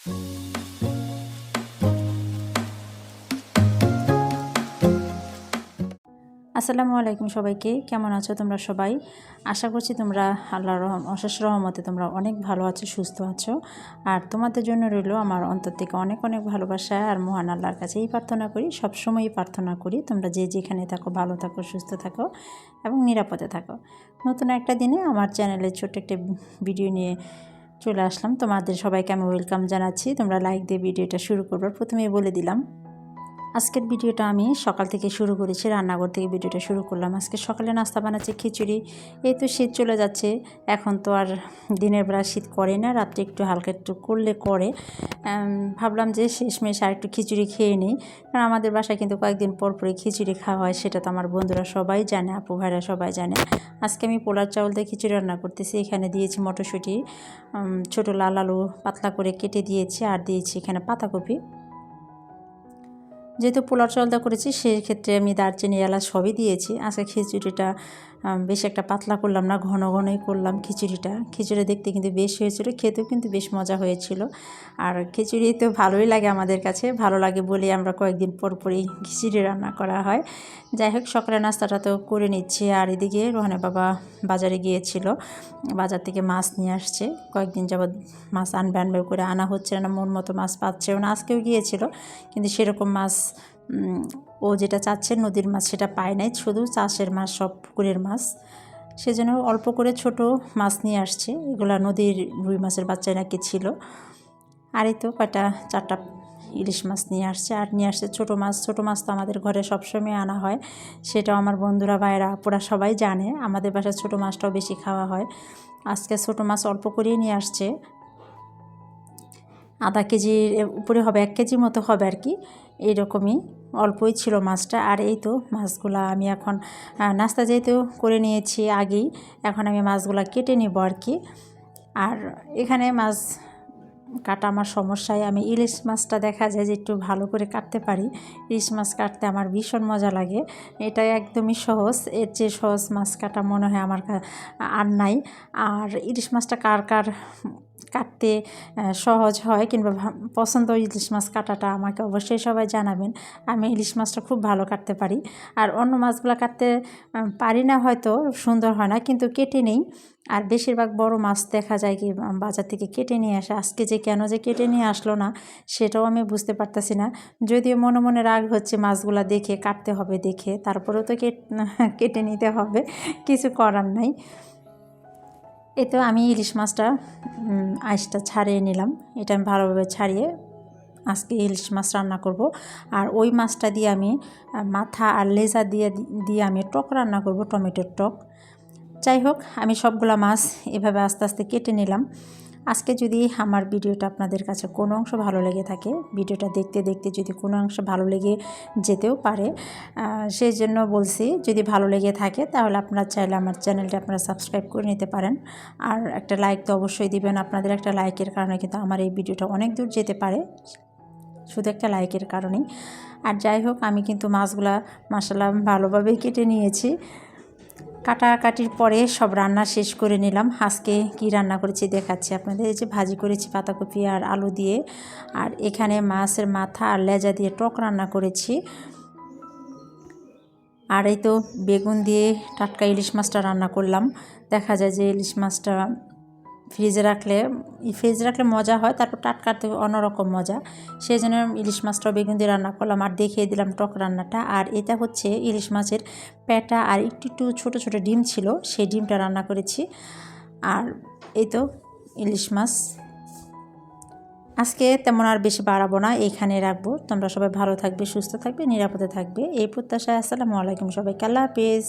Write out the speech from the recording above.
আসসালামু আলাইকুম সবাইকে, কেমন আছো তোমরা সবাই? আশা করছি তোমরা আল্লাহর অশেষ রহমতে তোমরা অনেক ভালো আছো, সুস্থ আছো। আর তোমাদের জন্য রইল আমার অন্তর থেকে অনেক অনেক ভালোবাসা। আর মহান আল্লাহর কাছে এই প্রার্থনা করি, সবসময়ই প্রার্থনা করি তোমরা যে যেখানে থাকো ভালো থাকো, সুস্থ থাকো এবং নিরাপদে থাকো। নতুন একটা দিনে আমার চ্যানেলে ছোট্ট একটা ভিডিও নিয়ে চলে আসলাম। তোমাদের সবাইকে আমি ওয়েলকাম জানাচ্ছি। তোমরা লাইক দিয়ে ভিডিওটা শুরু করবার প্রথমেই বলে দিলাম। আজকের ভিডিওটা আমি সকাল থেকে শুরু করেছি, রান্নাঘর থেকে ভিডিওটা শুরু করলাম। আজকে সকালে নাস্তা বানাচ্ছি খিচুড়ি। এই তো শীত চলে যাচ্ছে, এখন তো আর দিনের বেলা শীত করে না, রাত্রে একটু হালকা একটু করলে করে। ভাবলাম যে শেষমেশ আর একটু খিচুড়ি খেয়ে নিই, কারণ আমাদের বাসায় কিন্তু কয়েকদিন পর পরে খিচুড়ি খাওয়া হয়, সেটা তো আমার বন্ধুরা সবাই জানে, আপু ভাইরা সবাই জানে। আজকে আমি পোলার চাউল দিয়ে খিচুড়ি রান্না করতেছি। এখানে দিয়েছি মটরশুঁটি, ছোটো লাল আলু পাতলা করে কেটে দিয়েছি, আর দিয়েছি এখানে পাতাকপি। যেহেতু পোলাও চালটা করেছি সেই ক্ষেত্রে আমি দারচিনি এলাচ সবই দিয়েছি। আজকে খিচুড়িটা বেশ একটা পাতলা করলাম না, ঘন ঘনই করলাম খিচুড়ি দেখতে কিন্তু বেশ হয়েছিল, খেতেও কিন্তু বেশ মজা হয়েছিল। আর খিচুড়ি তো ভালোই লাগে, আমাদের কাছে ভালো লাগে বলে আমরা কয়েকদিন পর পরই খিচুড়ি রান্না করা হয়। যাই হোক, সকালে নাস্তাটা তো করে নিচ্ছি। আর এদিকে রোহানা বাবা বাজারে গিয়েছিল, বাজার থেকে মাছ নিয়ে আসছে। কয়েকদিন যাবৎ মাছ আনবে করে আনা হচ্ছে না, মন মতো মাছ পাচ্ছেও না। আজকেও গিয়েছিল, কিন্তু সেরকম মাছ ও যেটা চাচ্ছে নদীর মাছ সেটা পায় নাই, শুধু চাষের মাছ, সব পুকুরের মাছ। সেজন্য অল্প করে ছোট মাছ নিয়ে আসছে, এগুলা নদীর রুই মাছের বাচ্চাই নাকি ছিল। আর এই তো কয়টা 4টা ইলিশ মাছ নিয়ে আসছে, আর নিয়ে আসছে ছোটো মাছ তো আমাদের ঘরে সবসময় আনা হয়, সেটাও আমার বন্ধুরা ভাইরা পুরা সবাই জানে। আমাদের বাসায় ছোটো মাছটাও বেশি খাওয়া হয়। আজকে ছোটো মাছ অল্প করেই নিয়ে আসছে, আধা কেজির উপরে হবে, 1 কেজি মতো হবে আর কি, এইরকমই অল্পই ছিল মাছটা। আর এই তো মাছগুলা আমি এখন নাস্তা যেহেতু করে নিয়েছি আগেই, এখন আমি মাছগুলা কেটে নেব আর কি। আর এখানে মাছ কাটা আমার সমস্যায়, আমি ইলিশ মাছটা দেখা যায় যে একটু ভালো করে কাটতে পারি। ইলিশ মাছ কাটতে আমার ভীষণ মজা লাগে, এটা একদমই সহজ, এর চেয়ে সহজ মাছ কাটা মনে হয় আমার আর নাই। আর ইলিশ মাছটা কার কার কাটতে সহজ হয় কিংবা পছন্দ ইলিশ মাছ কাটাটা আমাকে অবশ্যই সবাই জানাবেন। আমি ইলিশ মাছটা খুব ভালো কাটতে পারি। আর অন্য মাছগুলো কাটতে পারি না, হয়তো সুন্দর হয় না, কিন্তু কেটে নেই। আর বেশিরভাগ বড় মাছ দেখা যায় কি বাজার থেকে কেটে নিয়ে আসে, আজকে যে কেন যে কেটে নিয়ে আসলো না সেটাও আমি বুঝতে পারতেছি না। যদিও মনে মনে রাগ হচ্ছে মাছগুলা দেখে, কাটতে হবে দেখে, তারপরেও তো কেটে নিতে হবে, কিছু করার নাই। এই তো আমি ইলিশ মাছটা আঁশটা ছাড়িয়ে নিলাম, এটা আমি ভালোভাবে ছাড়িয়ে আজকে ইলিশ মাছ রান্না করব। আর ওই মাছটা দিয়ে আমি মাথা আর লেজা দিয়ে আমি টক রান্না করব, টমেটোর টক। যাই হোক, আমি সবগুলা মাছ এভাবে আস্তে আস্তে কেটে নিলাম। আজকে যদি আমার ভিডিওটা আপনাদের কাছে কোনো অংশ ভালো লেগে থাকে, ভিডিওটা দেখতে দেখতে যদি কোনো অংশ ভালো লেগে যেতেও পারে, সেই জন্য বলছি, যদি ভালো লেগে থাকে তাহলে আপনারা চাইলে আমার চ্যানেলটা আপনারা সাবস্ক্রাইব করে নিতে পারেন। আর একটা লাইক তো অবশ্যই দিবেন, আপনাদের একটা লাইকের কারণে কিন্তু আমার এই ভিডিওটা অনেক দূর যেতে পারে, শুধু একটা লাইকের কারণেই। আর যাই হোক, আমি কিন্তু মাছগুলা মাশাআল্লাহ ভালোভাবেই কেটে নিয়েছি। কাটাকাটির পরে সব রান্না শেষ করে নিলাম। আজকে কি রান্না করেছি দেখাচ্ছি আপনাদের। এই যে ভাজি করেছি পাতাকপি আর আলু দিয়ে, আর এখানে মাছের মাথা আর লেজা দিয়ে টক রান্না করেছি। আর এই তো বেগুন দিয়ে টাটকা ইলিশ মাছটা রান্না করলাম। দেখা যায় যে ইলিশ মাছটা ফ্রিজে রাখলে মজা হয়, তারপর টাটকাতে অন্যরকম মজা, সেই জন্য ইলিশ মাছটাও বেগুন দিয়ে রান্না করলাম আর দেখিয়ে দিলাম টক রান্নাটা। আর এটা হচ্ছে ইলিশ মাছের পেটা, আর একটু একটু ছোটো ছোটো ডিম ছিল, সেই ডিমটা রান্না করেছি। আর এই তো ইলিশ মাছ। আজকে তেমন আর বেশি বাড়াবো না, এইখানে রাখবো। তোমরা সবাই ভালো থাকবে, সুস্থ থাকবে, নিরাপদে থাকবে, এই প্রত্যাশায়। আসসালামু আলাইকুম সবাইকে, আল্লাহ হাফেজ।